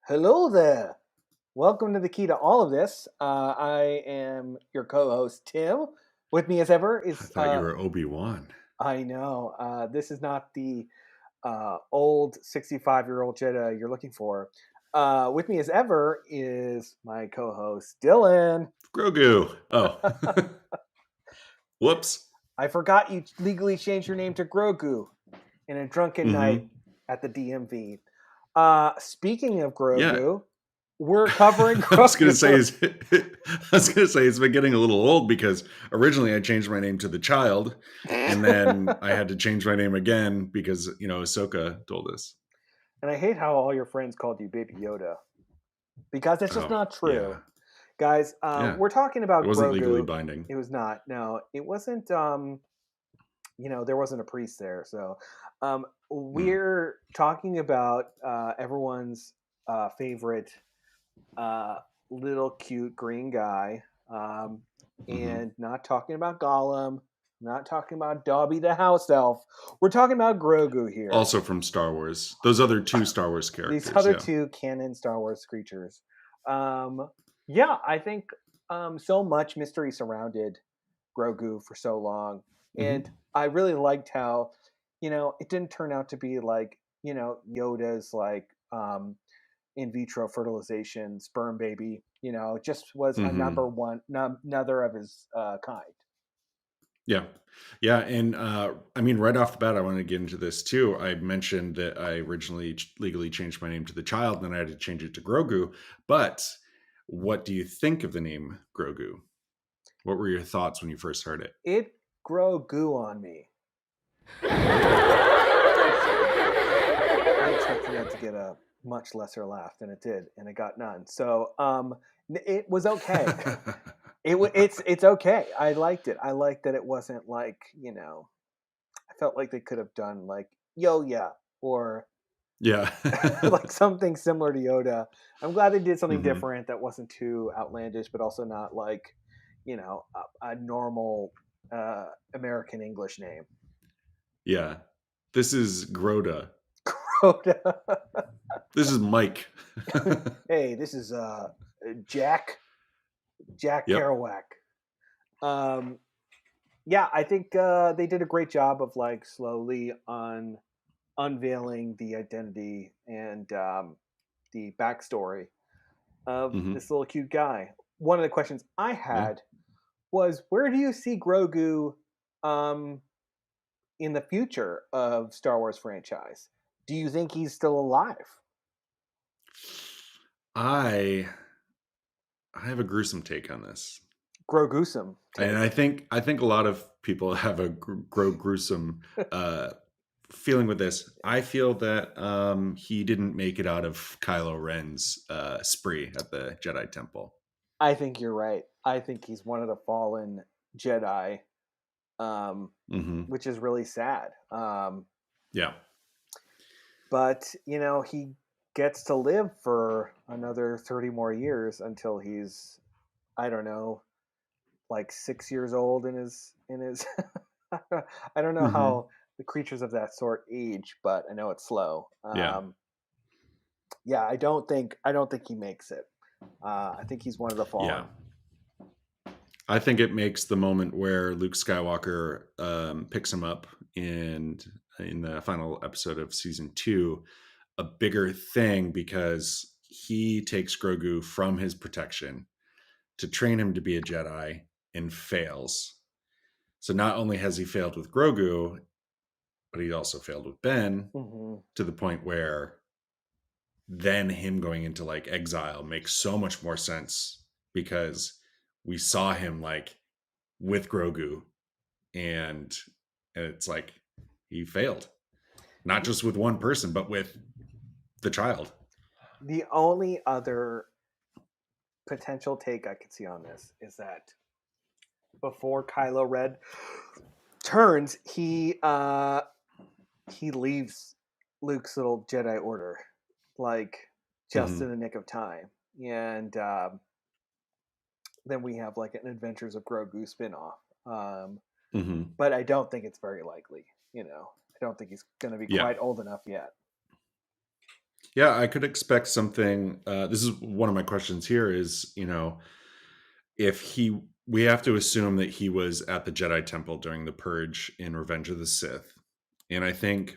Hello there. Welcome to the key to all of this. I am your co-host Tim. With me as ever I is thought you were Obi-Wan. I know this is not the old 65-year-old Jedi you're looking for. With me as ever is my co-host Dylan. Grogu. Oh. Whoops. I forgot you legally changed your name to Grogu in a drunken night Mm-hmm. at the DMV. Speaking of Yeah. Grogu, we're covering I was gonna say Grogu. it's been getting a little old because originally I changed my name to the child, and then I had to change my name again because Ahsoka told us. And I hate how all your friends called you Baby Yoda because it's just Oh, not true. yeah. Guys, Yeah. we're talking It about wasn't legally Grogu. binding. It was not. No, it wasn't. There wasn't a priest there. So Mm. we're talking about everyone's favorite uh, little cute green guy, Mm-hmm. and not talking about Gollum, not talking about Dobby the house elf. We're talking about Grogu here. Also from Star Wars. Those other two Star Wars These characters, other yeah. two canon Star Wars creatures. Yeah, I think so much mystery surrounded Grogu for so long, Mm-hmm. and I really liked how it didn't turn out to be like Yoda's like in vitro fertilization sperm baby. It just was a Mm-hmm. number one, another of his kind. Yeah. Yeah. And I mean, right off the bat, I want to get into this too. I mentioned that I originally legally changed my name to the child, and then I had to change it to Grogu. But what do you think of the name Grogu? What were your thoughts when you first heard it? It Grogu on me. I expected that to get a much lesser laugh than it did, and it got none. So it was okay. It's okay. I liked it. I liked that it wasn't like I felt like they could have done like yo yeah or Yeah. like something similar to Yoda. I'm glad they did something Hmm. different that wasn't too outlandish, but also not like a normal American English name. Yeah. This is Groda. Yoda. This is Mike. Hey, this is Jack Yep. Kerouac. Um, yeah, I think they did a great job of like slowly unveiling the identity and the backstory of Hmm. this little cute guy. One of the questions I Yeah. had was, where do you see Grogu um, in the future of Star Wars franchise? Do you think he's still alive? I I have a gruesome take on this. Grogusome And take. I think a lot of people have a gruesome uh, feeling with this. I feel that he didn't make it out of Kylo Ren's spree at the Jedi Temple. I think you're right. I think he's one of the fallen Jedi, um, Hmm. which is really sad. Yeah, But he gets to live for another 30 more years until he's, I don't know, like 6 years old in his. I don't know hmm how the creatures of that sort age, but I know it's slow. yeah, Yeah, I don't think he makes it. I think he's one of the yeah. fallen. I think it makes the moment where Luke Skywalker picks him up in the final episode of season 2 a bigger thing because he takes Grogu from his protection to train him to be a Jedi and fails. So not only has he failed with Grogu, but he also failed with Ben Hmm. to the point where then him going into like exile makes so much more sense because we saw him like with Grogu and it's like he failed. Not just with one person, but with the child. The only other potential take I could see on this is that before Kylo Ren turns, he leaves Luke's little Jedi Order, like just in Hmm. the nick of time, and then we have like an Adventures of Grogu spinoff. Um, Hmm. but I don't think it's very likely. I don't think he's going to be Yeah. quite old enough yet. Yeah, I could expect something. This is one of my questions here is, if we have to assume that he was at the Jedi Temple during the Purge in Revenge of the Sith. And I think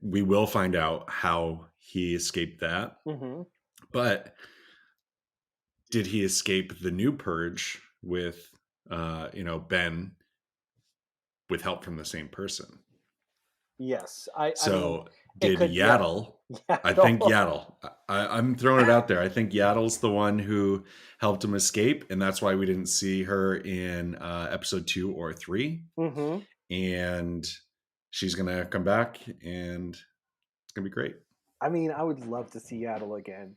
we will find out how he escaped that. Hmm. But did he escape the new Purge with, Ben with help from the same person? Yes, I mean, So it did could, yeah, Yaddle? yeah, I think Yaddle. I'm throwing it out there. I think Yaddle's the one who helped him escape, and that's why we didn't see her in episode 2 or 3. hmm. And she's gonna come back, and it's gonna be great. I mean, I would love to see Yaddle again.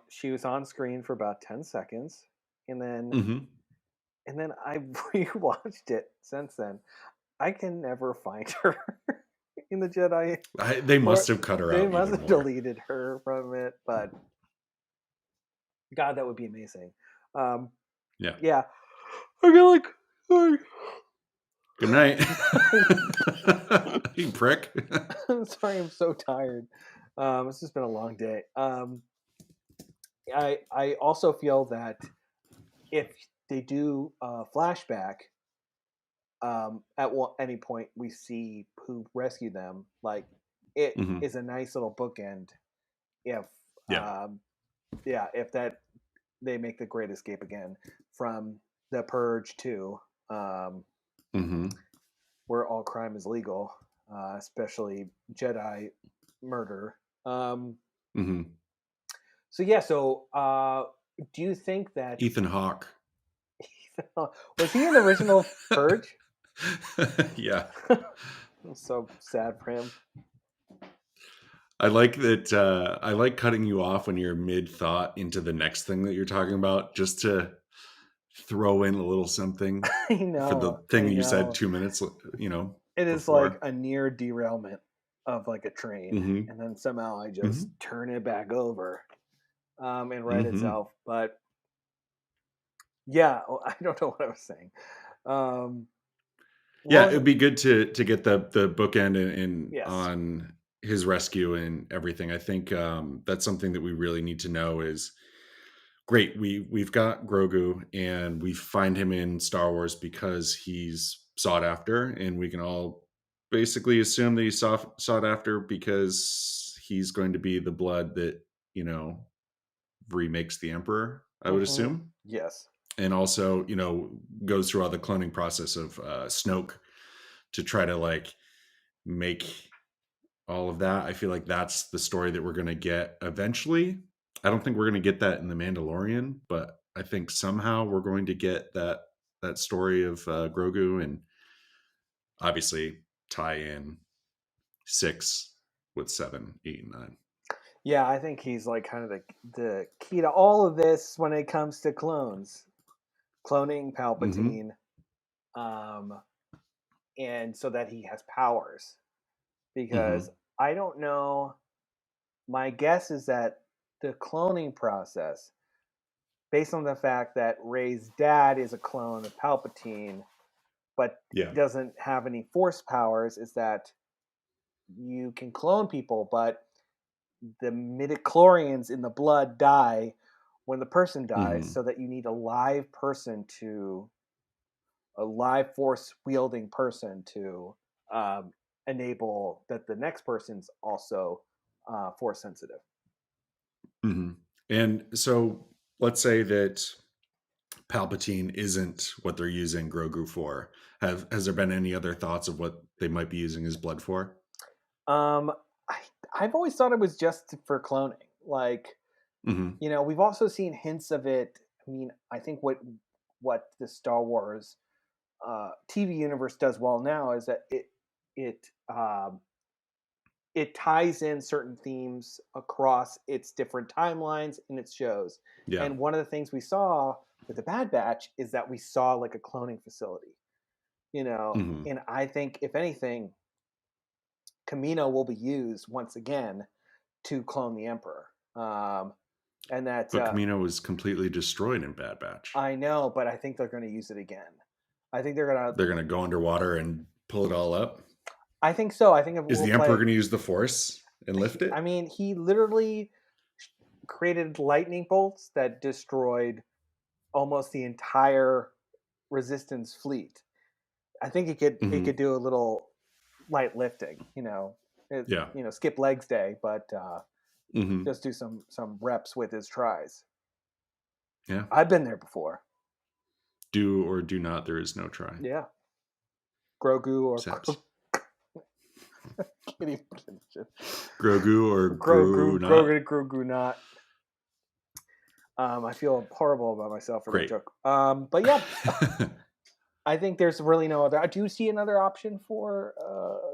She was on screen for about 10 seconds, and then Hmm. I rewatched it since then. I can never find her in the Jedi, They must or have cut her they out must even have more. deleted her from it. But God, that would be amazing. Um, Yeah. yeah, I feel like. Good night. You prick. I'm sorry, I'm so tired. It's just been a long day. I also feel that if they do a flashback, at any point we see who rescued them, like it Hmm. is a nice little bookend. If Yeah. if that they make the Great Escape again from the Purge too, um, Hmm. where all crime is legal, especially Jedi murder. Um, Hmm. so yeah, so do you think that Ethan Hawke. was he in the original Purge? Yeah. I'm so sad for him. I like that. I like cutting you off when you're mid thought into the next thing that you're talking about, just to throw in a little something for the thing I that you said know. 2 minutes, It is like before. a near derailment of like a train, Hmm. and then somehow I just Hmm. turn it back over, and right Hmm. itself. But yeah, I don't know what I was saying. Um, Yeah, what was it'd it? be good to get the bookend in Yes. on his rescue and everything. I think that's something that we really need to know is great. We've got Grogu, and we find him in Star Wars because he's sought after, and we can all basically assume that he's sought after because he's going to be the blood that you know remakes the Emperor. I would Hmm. assume, Yes. and also goes through all the cloning process of Snoke to try to like make all of that. I feel like that's the story that we're going to get eventually. I don't think we're going to get that in the Mandalorian, but I think somehow we're going to get that story of Grogu, and obviously tie in 6 with 7, 8, and 9. Yeah, I think he's like kind of the key to all of this when it comes to cloning Mm-hmm. Palpatine, um, and so that he has powers. Mm-hmm. Because I don't know. My guess is that the cloning process, based on the fact that Rey's dad is a clone of Palpatine, but Yeah. doesn't have any force powers, is that you can clone people, but the midichlorians in the blood die when the person dies, Mm-hmm. so that you need a live force wielding person to um, enable that the next person's also force sensitive. Mm-hmm. And so let's say that Palpatine isn't what they're using Grogu for. Has there been any other thoughts of what they might be using his blood for? Um, I, I've always thought it was just for cloning. Like, Mm-hmm. we've also seen hints of it. I mean, I think what the Star Wars TV universe does well now is that it um, it ties in certain themes across its different timelines in its shows. Yeah. And one of the things we saw with the Bad Batch is that we saw like a cloning facility, Mm-hmm. and I think if anything, Camino will be used once again to clone the Emperor. And that But Camino was completely destroyed in Bad Batch. I know, but I think they're going to use it again. I think they're going to. They're going to go underwater and pull it all up. I think so. I think it Is will the Emperor play. going to use the Force? and lift it? I mean, he literally created lightning bolts that destroyed almost the entire Resistance fleet. I think he could do a little light lifting, Yeah. skip legs day, but Hmm. just do some reps with his tries. Yeah. I've been there before. Do or do not. There is no try. Yeah, Grogu or Sebs. can't even Grogu or Gru not. Grogu not. I feel horrible about myself for that Great. joke. But yeah, I think there's really no other. Do you see another option for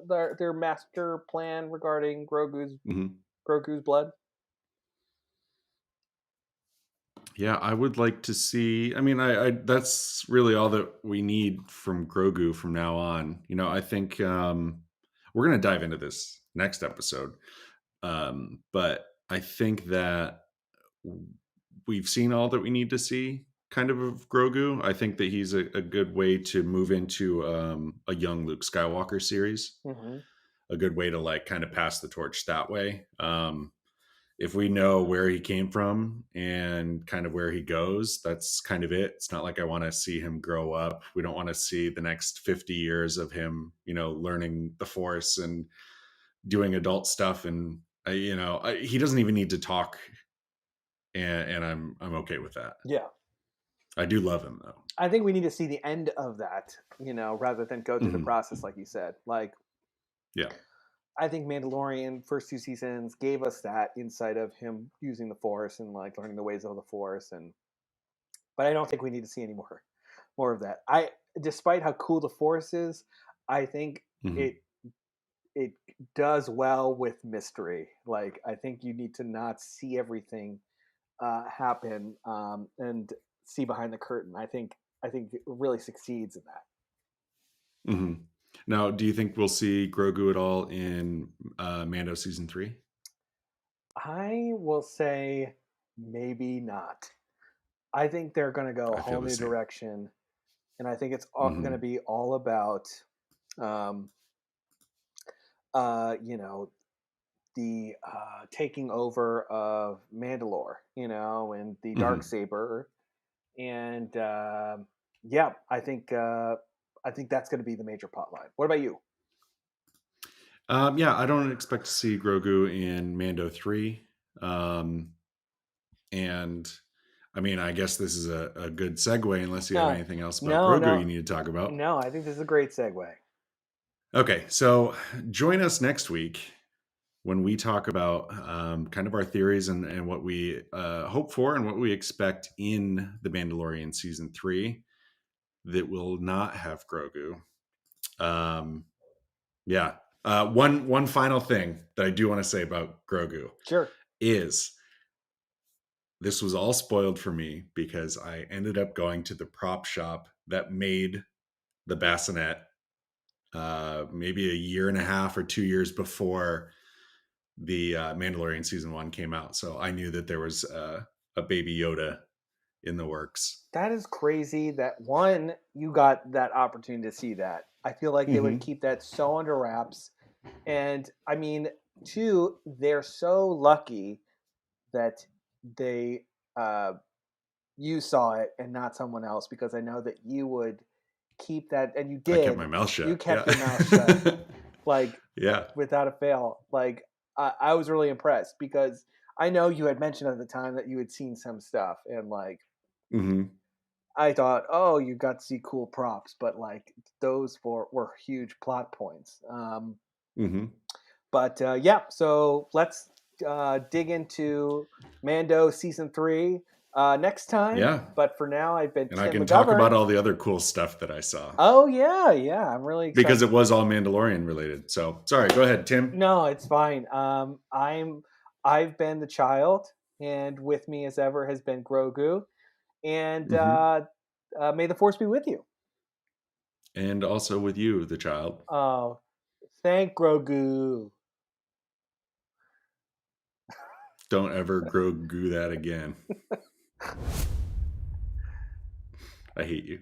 their master plan regarding Grogu's blood? Yeah, I would like to see. I mean, I that's really all that we need from Grogu from now on. I think we're gonna dive into this next episode, but I think that we've seen all that we need to see, kind of Grogu. I think that he's a good way to move into a young Luke Skywalker series. Mm-hmm. A good way to like kind of pass the torch that way. If we know where he came from and kind of where he goes, that's kind of it. It's not like I want to see him grow up. We don't want to see the next 50 years of him, learning the Force and doing adult stuff. And he doesn't even need to talk, and I'm okay with that. Yeah, I do love him though. I think we need to see the end of that, rather than go through the process, like you said. Like, yeah. I think Mandalorian first 2 seasons gave us that insight of him using the Force and like learning the ways of the Force, but I don't think we need to see any more of that. Despite how cool the Force is, I think it does well with mystery. Like, I think you need to not see everything happen and see behind the curtain. I think it really succeeds in that. Mm-hmm. Now, do you think we'll see Grogu at all in Mando season 3? I will say maybe not. I think they're going to go a whole new direction, and I think it's going to be all about, the taking over of Mandalore, and the Darksaber, and yeah, I think that's going to be the major plot line. What about you? Yeah, I don't expect to see Grogu in Mando 3. And I mean, I guess this is a good segue, unless you have anything else about Grogu you need to talk about. No, I think this is a great segue. Okay, so join us next week when we talk about kind of our theories and what we hope for and what we expect in The Mandalorian Season 3 that will not have Grogu. Yeah. One final thing that I do want to say about Grogu is this was all spoiled for me because I ended up going to the prop shop that made the bassinet maybe a year and a half or 2 years before the Mandalorian season 1 came out. So I knew that there was a baby Yoda in the works. That is crazy that one, you got that opportunity to see that. I feel like they would keep that so under wraps. And I mean, two, they're so lucky that they you saw it and not someone else, because I know that you would keep that, and you did. I kept my mouth shut. You kept your mouth shut. Like, without a fail. Like, I was really impressed because I know you had mentioned at the time that you had seen some stuff, and like, I thought, oh, you got to see cool props, but like those were huge plot points. But yeah, so let's dig into Mando season 3 next time. Yeah. But for now, I've been and Tim I can McGovern. Talk about all the other cool stuff that I saw. Oh yeah, I'm really excited because it was all Mandalorian related. So sorry, go ahead, Tim. No, it's fine. I've been the child, and with me as ever has been Grogu, and may the Force be with you. And also with you, the child. Oh, thank Grogu. Don't ever Grogu that again. I hate you.